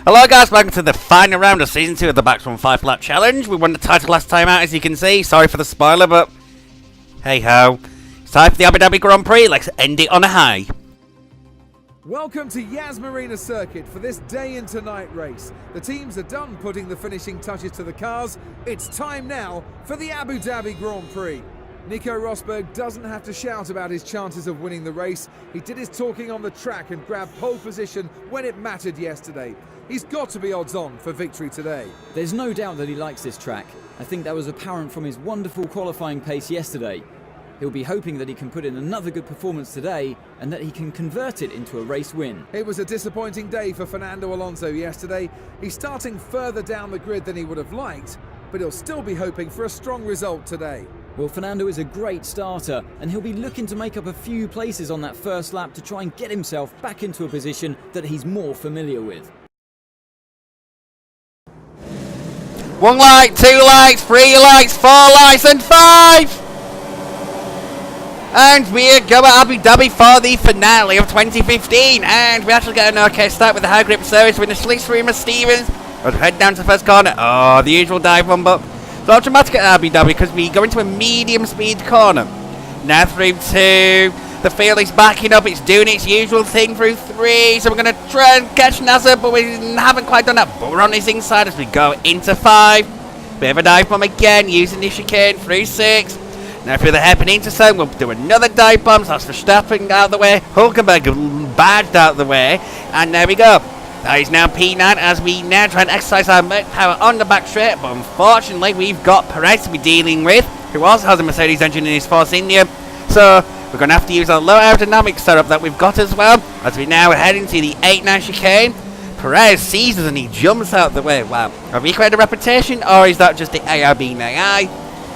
Hello guys, welcome to the final round of Season 2 of the Backstrom 5 Lap Challenge. We won the title last time out, as you can see. Sorry for the spoiler, but hey-ho. It's time for the Abu Dhabi Grand Prix. Let's end it on a high. Welcome to Yas Marina Circuit for this day into night race. The teams are done putting the finishing touches to the cars. It's time now for the Abu Dhabi Grand Prix. Nico Rosberg doesn't have to shout about his chances of winning the race. He did his talking on the track and grabbed pole position when it mattered yesterday. He's got to be odds on for victory today. There's no doubt that he likes this track. I think that was apparent from his wonderful qualifying pace yesterday. He'll be hoping that he can put in another good performance today and that he can convert it into a race win. It was a disappointing day for Fernando Alonso yesterday. He's starting further down the grid than he would have liked, but he'll still be hoping for a strong result today. Well, Fernando is a great starter and he'll be looking to make up a few places on that first lap to try and get himself back into a position that he's more familiar with. 1 light, 2 lights, 3 lights, 4 lights and 5! And we're going to Abu Dhabi for the finale of 2015. And we actually get an okay start with the high grip service with the slicks through Stevens. Let's head down to the first corner. Oh, the usual dive bomb, but it's not dramatic at Abu Dhabi because we go into a medium speed corner. Now through 2. The field is backing up. It's doing its usual thing through 3. So we're going to try and catch Nasser, but we haven't quite done that. But we're on his inside as we go into 5. Bit of a dive bomb again using the chicane through 6. Now through the hairpin intersect, we'll do another dive bomb. So that's Verstappen out of the way. Hulkenberg badged out of the way. And there we go. That is now P9 as we now try and exercise our power on the back straight. But unfortunately, we've got Perez to be dealing with, who also has a Mercedes engine in his Force India. So we're going to have to use our low aerodynamic setup that we've got as well. As we now head into the 8-9 chicane. Perez sees us and he jumps out the way. Wow. Have we created a reputation, or is that just the ARB AI?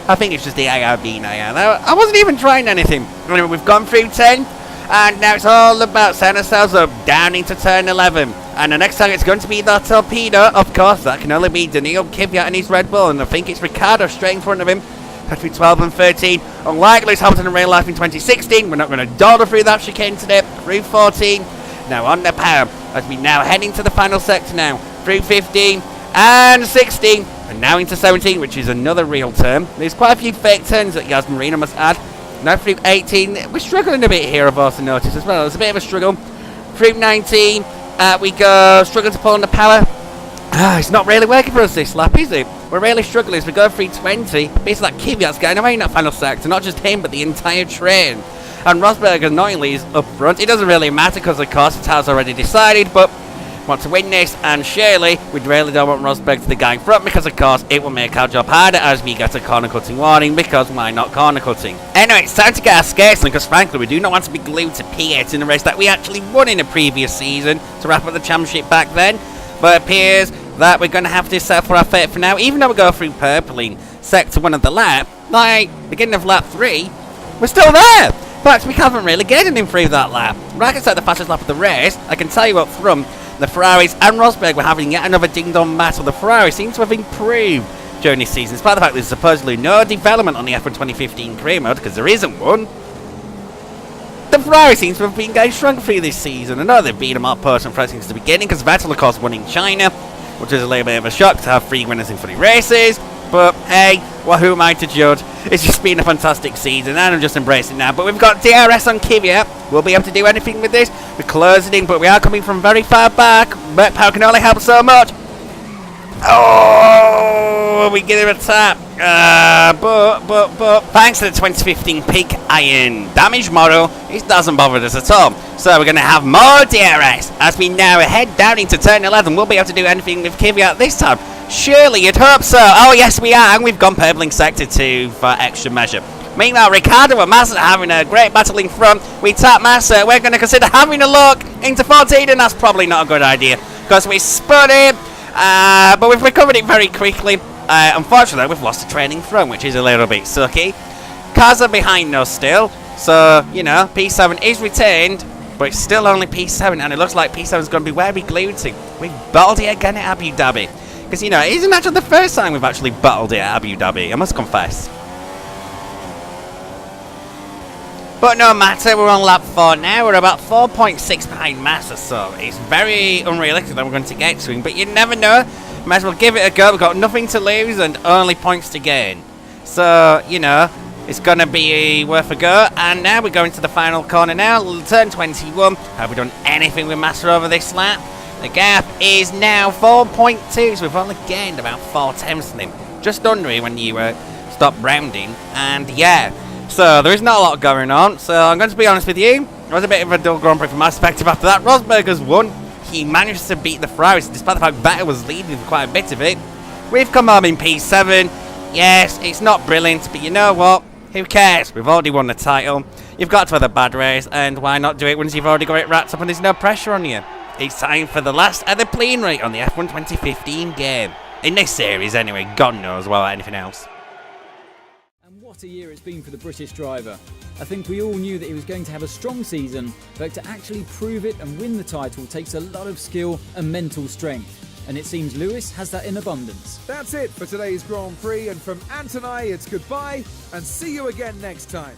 I think it's just the ARB AI. I wasn't even trying anything. Anyway, we've gone through 10. And now it's all about setting ourselves up down into turn 11. And the next time it's going to be the torpedo. Of course, that can only be Daniil Kvyat and his Red Bull. And I think it's Ricciardo straight in front of him. Between 12 and 13. Unlike Lewis Hamilton in real life in 2016. We're not going to dawdle through that chicane today. Through 14. Now on the power. As we now head into the final sector now. Through 15. And 16. And now into 17, which is another real turn. There's quite a few fake turns that Yas Marina must add. Now through 18, we're struggling a bit here, I've also noticed as well. There's a bit of a struggle. Through 19, we go struggling to pull on the power. It's not really working for us this lap, is it? We're really struggling as we go through 20. Basically, like Kvyat's getting away in that final sector. Not just him, but the entire train. And Rosberg, annoyingly, is up front. It doesn't really matter because, of course, the has already decided, but want to win this, and surely we really don't want Rosberg to the guy in front because of course it will make our job harder as we get a corner cutting warning, because why not corner cutting? Anyway, it's time to get our skates on because frankly we do not want to be glued to P8 in a race that we actually won in a previous season to wrap up the championship back then, but it appears that we're going to have to settle for our fate for now. Even though we go through purple in sector 1 of the lap, like beginning of lap 3, we're still there. In fact, we haven't really gained anything through that lap. Right inside the fastest lap of the race, I can tell you up front, the Ferraris and Rosberg were having yet another ding-dong battle. The Ferrari seems to have improved during this season, despite the fact there's supposedly no development on the F1 2015 career mode, because there isn't one. The Ferrari seems to have been getting shrunk through this season. I know they've beat them up person for since the beginning, because Vettel, of course, won in China, which is a little bit of a shock to have 3 winners in 3 races. But hey, well, who am I to judge? It's just been a fantastic season, and I'm just embracing it now. But we've got DRS on Kvyat. We'll be able to do anything with this. We're closing in, but we are coming from very far back. But power can only help so much. Oh, we get him a tap. But thanks to the 2015 Peak Iron Damage model, it doesn't bother us at all. So we're going to have more DRS as we now head down into turn 11. We'll be able to do anything with Kvyat this time. Surely you'd hope so. Oh yes, we are, and we've gone purple in sector 2 for extra measure. Meanwhile, Ricciardo and Massa are having a great battle in front. We tap Massa. We're going to consider having a look into 14, and that's probably not a good idea because we spun it. But we've recovered it very quickly. Unfortunately, we've lost the train in front, which is a little bit sucky. Cars are behind us still, so, you know, P7 is retained, but it's still only P7, and it looks like P7 is going to be where we glued to. We've battled it again at Abu Dhabi. Because, you know, it isn't actually the first time we've actually battled it at Abu Dhabi, I must confess. But no matter, we're on lap 4 now. We're about 4.6 behind Massa, so it's very unrealistic that we're going to get to him. But you never know. Might as well give it a go. We've got nothing to lose and only points to gain. So, you know, it's going to be worth a go. And now we're going to the final corner now. Turn 21. Have we done anything with Massa over this lap? The gap is now 4.2, so we've only gained about 4 tenths on him. Just under him when you stop rounding. And yeah, so there is not a lot going on. So I'm going to be honest with you. It was a bit of a dull Grand Prix from my perspective after that. Rosberg has won. He managed to beat the Ferraris, despite the fact Vettel was leading for quite a bit of it. We've come home in P7. Yes, it's not brilliant, but you know what? Who cares? We've already won the title. You've got to have a bad race, and why not do it once you've already got it wrapped up and there's no pressure on you? It's time for the last of the plenary on the F1 2015 game. In this series, anyway. God knows well anything else. And what a year it's been for the British driver. I think we all knew that he was going to have a strong season, but to actually prove it and win the title takes a lot of skill and mental strength. And it seems Lewis has that in abundance. That's it for today's Grand Prix, and from Ant and I, it's goodbye, and see you again next time.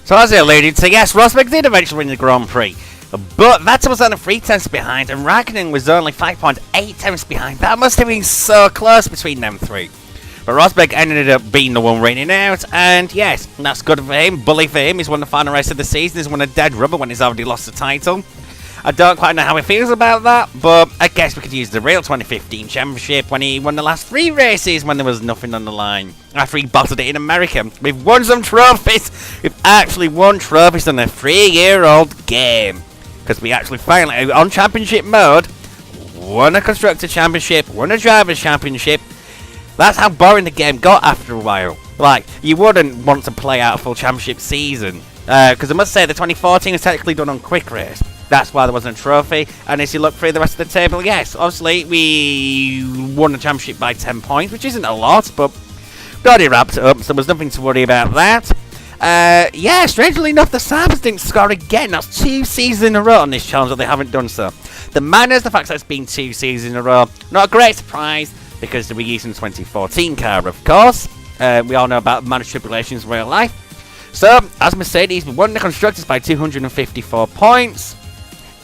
So as I alluded to, yes, Rosberg did eventually win the Grand Prix, but Vettel was only 3 tenths behind, and Raikkonen was only 5.8 tenths behind. That must have been so close between them three. But Rosberg ended up being the one reigning out, and yes, that's good for him, bully for him. He's won the final race of the season, he's won a dead rubber when he's already lost the title. I don't quite know how he feels about that, but I guess we could use the real 2015 championship when he won the last 3 races when there was nothing on the line. After he bottled it in America. We've won some trophies. We've actually won trophies in a 3-year-old game. Because we actually finally, on championship mode, won a Constructor Championship, won a Drivers Championship. That's how boring the game got after a while. Like, you wouldn't want to play out a full championship season. Because I must say, the 2014 was technically done on quick race. That's why there wasn't a trophy. And as you look through the rest of the table, yes, obviously we won the championship by 10 points, which isn't a lot, but got it wrapped up, so there's nothing to worry about that. Yeah, strangely enough, the Sabres didn't score again. That's 2 seasons in a row on this challenge that they haven't done so. The Manners, the fact that it's been 2 seasons in a row, not a great surprise, because they were using the 2014 car, of course. We all know about Manners' tribulations in real life. So, as Mercedes, we won the Constructors by 254 points.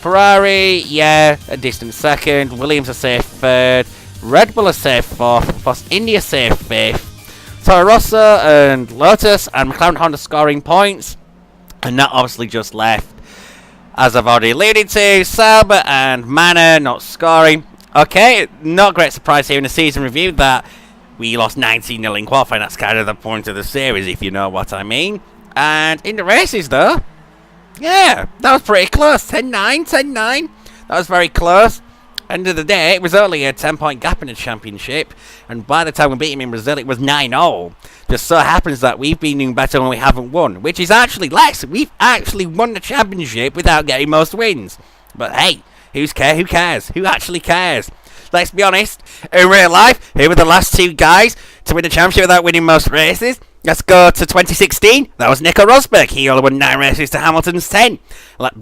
Ferrari, yeah, a distant second. Williams a safe third. Red Bull a safe fourth. Force India safe fifth. Toro Rosso and Lotus and McLaren Honda scoring points. And that obviously just left, as I've already alluded to, Sauber and Manor not scoring. Okay, not great surprise here in the season review that we lost 19-0 in qualifying. That's kind of the point of the series, if you know what I mean. And in the races, though, yeah, that was pretty close. 10-9, 10-9. That was very close. End of the day, it was only a 10-point gap in the championship. And by the time we beat him in Brazil, it was 9-0. Just so happens that we've been doing better when we haven't won. Which is actually less. We've actually won the championship without getting most wins. But hey, who cares? Who actually cares? Let's be honest. In real life, who were the last 2 guys to win the championship without winning most races? Let's go to 2016. That was Nico Rosberg. He only won 9 races to Hamilton's 10.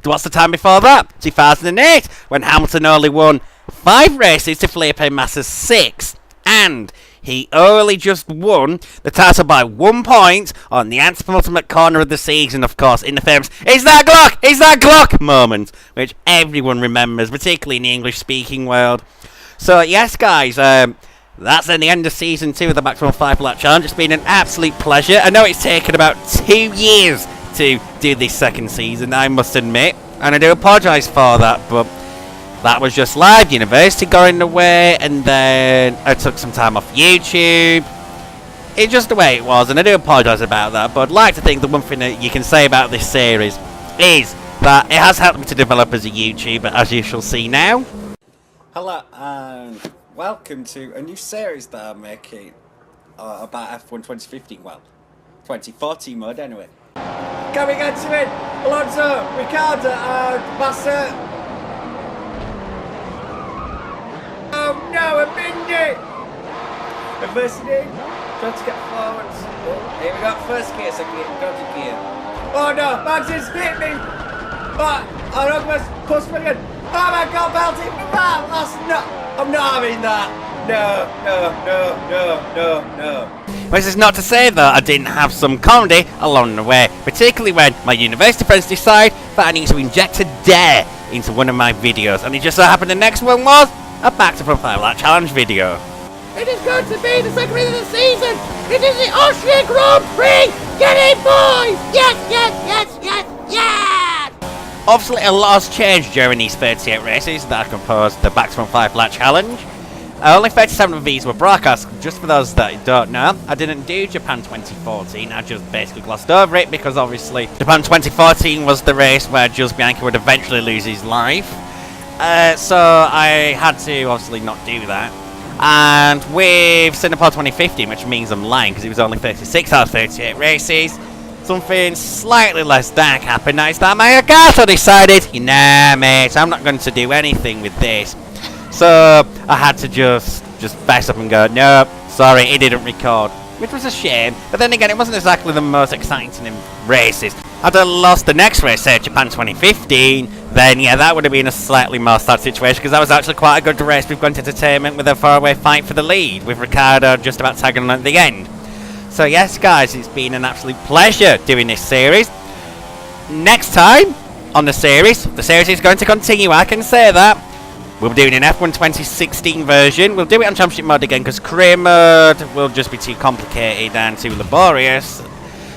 What's the time before that? 2008, when Hamilton only won 5 races to Felipe Massa's 6. And he only just won the title by 1 point on the antepenultimate corner of the season, of course, in the famous "Is that Glock? Is that Glock?" moment, which everyone remembers, particularly in the English-speaking world. So, yes, guys, that's then the end of Season 2 of the Maximum 5 Lap Challenge. It's been an absolute pleasure. I know it's taken about 2 years to do this second season, I must admit. And I do apologise for that, but that was just live. University got in the way, and then I took some time off YouTube. It's just the way it was, and I do apologise about that. But I'd like to think the one thing that you can say about this series is that it has helped me to develop as a YouTuber, as you shall see now. Hello and welcome to a new series that I'm making about F1 2015, well, 2014 mode anyway. Can we get to it? Alonso, Ricciardo and Massa. Oh no, a Bindi! Reversing, trying to get forwards. Oh, here we go, first gear, second gear, go to gear. Oh no, Max has hit me! But, I'm almost push me again. Oh my god, Belty, that's not, I'm not having that. This is not to say that I didn't have some comedy along the way, particularly when my university friends decide that I need to inject a dare into one of my videos, and it just so happened the next one was a Back to Front 5 Lap Challenge video. It is going to be the second race of the season. It is the Austrian Grand Prix. Get in, boys! Yes, yes, yes, yes, yes! Obviously, a lot has changed during these 38 races that composed the Back to Front 5 Lap Challenge. Only 37 of these were broadcast. Just for those that don't know, I didn't do Japan 2014. I just basically glossed over it because obviously Japan 2014 was the race where Jules Bianchi would eventually lose his life. So I had to obviously not do that. And with Singapore 2015, which means I'm lying because it was only 36 out of 38 races, something slightly less dark happened. That is that my Agatha decided, nah mate, I'm not going to do anything with this. So I had to just fess up and go, nope, sorry, it didn't record. Which was a shame, but then again, it wasn't exactly the most exciting races. Had I lost the next race, say Japan 2015, then yeah, that would have been a slightly more sad situation, because that was actually quite a good race with Grunt Entertainment with a faraway fight for the lead, with Ricciardo just about tagging on at the end. So yes guys, it's been an absolute pleasure doing this series. Next time on the series is going to continue, I can say that. We'll be doing an F1 2016 version. We'll do it on Championship mode again because career mode will just be too complicated and too laborious.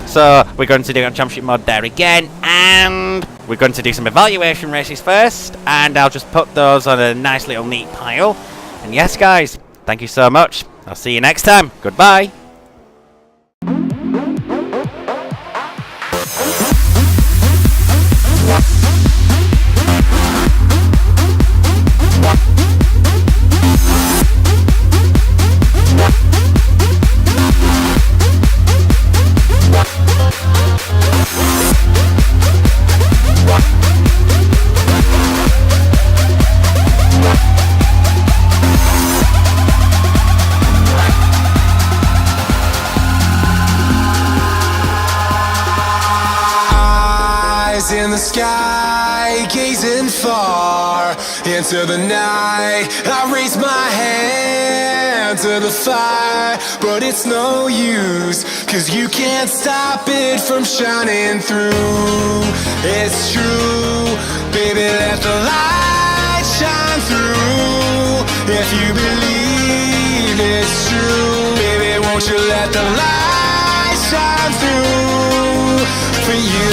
So we're going to do it on Championship mode there again, and we're going to do some evaluation races first, and I'll just put those on a nice little neat pile. And yes guys, thank you so much. I'll see you next time. Goodbye. In the sky, gazing far into the night, I raise my hand to the fire, but it's no use, 'cause you can't stop it from shining through. It's true, baby, let the light shine through. If you believe it's true, baby, won't you let the light shine through for you.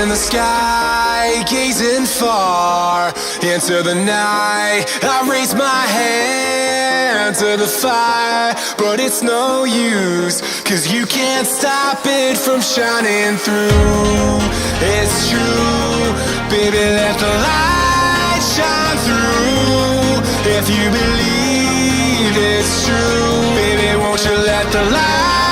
In the sky, gazing far into the night, I raise my hand to the fire, but it's no use, 'cause you can't stop it from shining through. It's true, baby, let the light shine through. If you believe believe it's true. Baby, won't you let the light